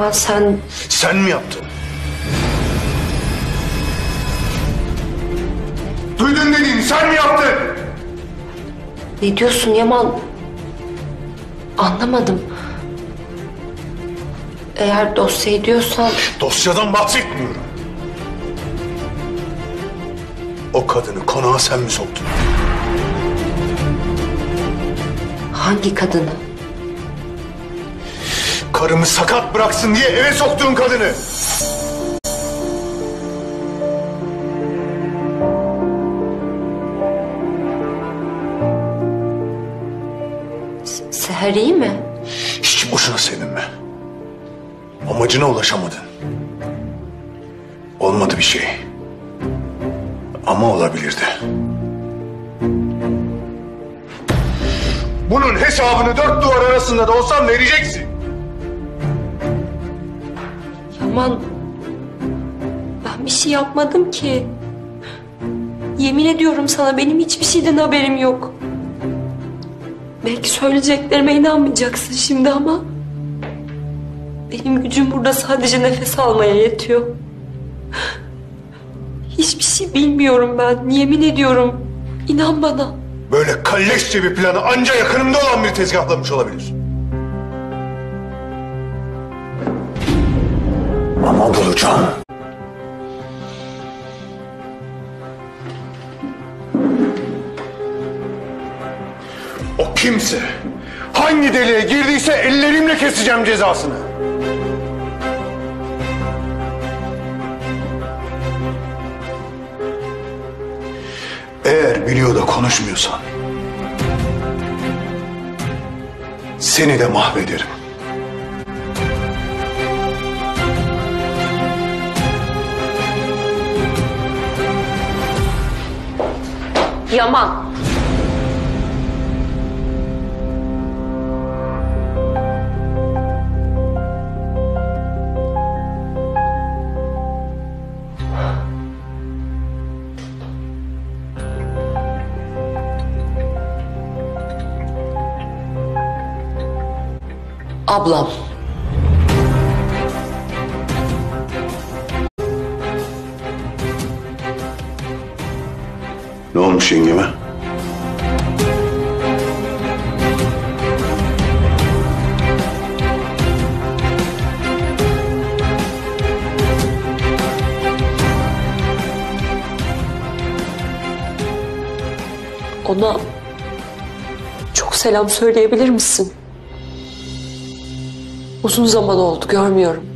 Yaman sen... Sen mi yaptın? Duydun dediğini sen mi yaptın? Ne diyorsun Yaman? Anlamadım. Eğer dosya diyorsan... Dosyadan bahsetmiyorum. O kadını konağa sen mi soktun? Hangi kadını? Karımı sakat bıraksın diye eve soktuğun kadını. Seher iyi mi? Hiç boşuna sevinme. Amacına ulaşamadın. Olmadı bir şey. Ama olabilirdi. Bunun hesabını dört duvar arasında da olsam vereceksin. Yaman, ben bir şey yapmadım ki. Yemin ediyorum sana benim hiçbir şeyden haberim yok. Belki söyleyeceklerime inanmayacaksın şimdi ama... benim gücüm burada sadece nefes almaya yetiyor. Hiçbir şey bilmiyorum ben, yemin ediyorum. İnan bana. Böyle kalleşçe bir planı anca yakınımda olan bir tezgahlamış olabilir. Ama bulacağım. O kimse, hangi deliğe girdiyse ellerimle keseceğim cezasını. Eğer biliyor da konuşmuyorsan... seni de mahvederim. Yaman. Ablam. Ne olmuş yengeme? Ona çok selam söyleyebilir misin? Uzun zaman oldu, görmüyorum.